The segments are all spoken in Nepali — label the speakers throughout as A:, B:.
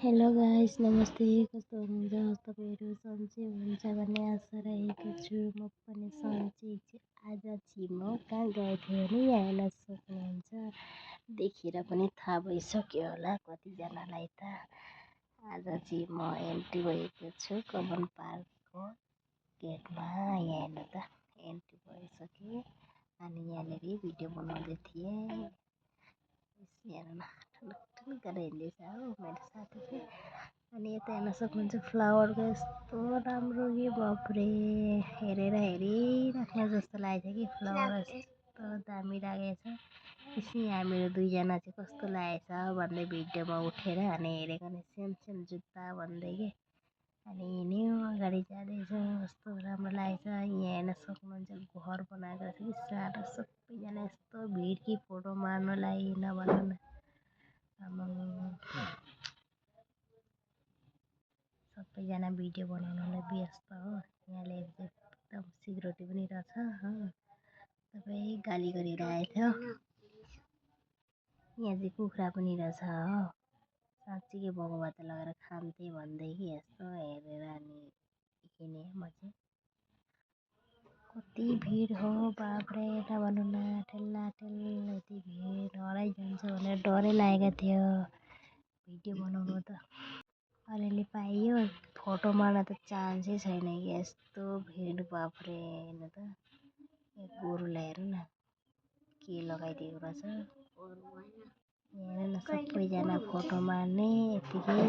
A: हेलो गाइस, नमस्ते। कस्तो हुनुहुन्छ तपाईँहरू? सन्चै हुनुहुन्छ भन्ने आशा राखेको छु। म पनि सन्चै छु। आज चाहिँ म कहाँ गएको थिएँ भने यहाँ हेर्न सक्नुहुन्छ। देखेर पनि थाहा भइसक्यो होला कतिजनालाई त। आज चाहिँ म एन्ट्री भएको छु कमन पार्कको गेटमा। यहाँ हेर्नु त, एन्ट्री भइसकेँ। अनि यहाँनिर भिडियो बनाउँदै थिएँ। हेर्न ठुल्ठुल गरेर हिँड्दैछ हो मेरो साथी चाहिँ। अनि यता हेर्न सक्नुहुन्छ फ्लावरको यस्तो राम्रो कि बाफ्रे, हेरेर हेरिराख्न जस्तो लागेको छ कि फ्लावर यस्तो दामी लागेको छ। त्यसै हामीहरू दुईजना चाहिँ कस्तो लागेको छ भन्दै भिडियोमा उठेर अनि हेरेको नि सेम सेम जुत्ता भन्दै कि। अनि हिँड्यो अगाडि जाँदैछ, कस्तो राम्रो लागेको छ। यहाँ हेर्न सक्नुहुन्छ घर बनाएको छ कि सानो, सबैजना यस्तो भिड कि फोटो मार्नलाई नभन्नु न। सबैजना भिडियो बनाउनलाई व्यस्त हो। यहाँले एकदम सिक्युरिटी पनि रहेछ हो। तपाईँ गाली गरिरहेको थियो। यहाँ चाहिँ कुखुरा पनि रहेछ हो। साँच्चीकै भगवत लगाएर खान्थे भन्दै कि यस्तो हेरेर अनि हिँडेँ म चाहिँ। कति भिड हो बाफ्रे, नभन्नु न। ठेल्ला यति भिड हराइ जान्छ भनेर डरै लागेको थियो भिडियो बनाउनु त। अलिअलि पाइयो, फोटो मार्न त चान्सै छैन कि यस्तो भिड बाफ्रे। हेर्नु त, गोरुलाई हेर्नु न के लगाइदिएको रहेछ। हेर्नु न, सबैजना फोटो मार्ने यतिकै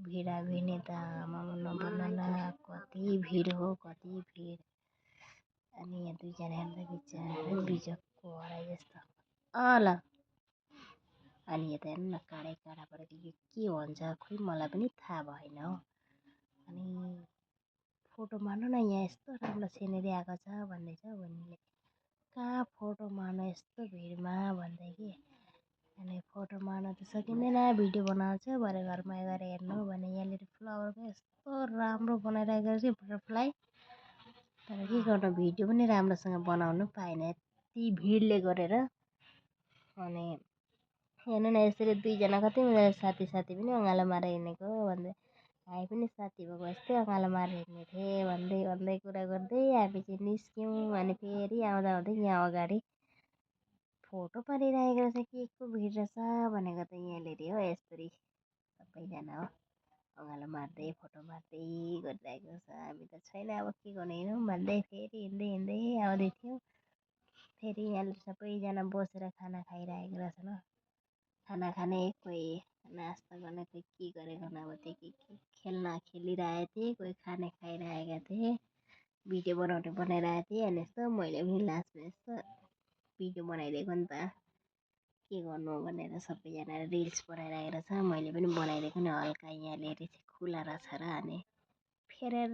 A: भिडाभिडी त नभन्नु न। कति भिड हो, कति भिड। अनि यहाँ दुईजना हेर्दा बिचरा बिजकको हराए जस्तो। ल अनि यता हेर्नु न, काँडाबाट के भन्छ खोइ मलाई पनि थाहा भएन हो। अनि फोटो मार्नु न, यहाँ यस्तो राम्रो सिनेरी आएको छ भन्दैछ बहिनीले। कहाँ फोटो मार्नु यस्तो भिडमा भन्दै कि। अनि फोटो मार्न त सकिँदैन, भिडियो बनाउँछ भरे घरमा गएर हेर्नु भने। यहाँनिर फ्लावरको यस्तो राम्रो बनाइरहेको छ बटरफ्लाई। तर के गर्नु, भिडियो पनि राम्रोसँग बनाउनु पाएन यति भिडले गरेर। अनि हेर्नु न, यसरी दुईजना कति मजाले साथी पनि अँगालो मारेर हिँडेको भन्दै। हामी पनि साथी भएको यस्तै अँगालो मारेर हिँड्ने थिएँ भन्दै कुरा गर्दै हामी चाहिँ निस्क्यौँ। अनि फेरि आउँदा यहाँ अगाडि फोटो पारिरहेको रहेछ, के को भिड रहेछ भनेको त यहाँनिर हो। यसरी सबैजना हो अँगालो मार्दै फोटो मार्दै गरिरहेको छ। हामी त छैन, अब के गर्नु, हिँडौँ भन्दै फेरि हिँड्दै आउँदै थियौँ। फेरि यहाँनिर सबैजना बसेर खाना खाइरहेको रहेछन्। खाना खाने, कोही नास्ता गर्ने, कोही के गरेको अब त्यो के खेल्न खेलिरहेको थिएँ, कोही खाने खाइरहेका थिएँ, भिडियो बनाइरहेको थिएँ। अनि यस्तो मैले पनि लास्टमा यस्तो भिडियो बनाइदिएको नि त, के गर्नु भनेर। सबैजना रिल्स बनाइरहेको रहेछ, मैले पनि बनाइदिएको नि हल्का। यहाँनिर चाहिँ खुला रहेछ र अनि फेरेर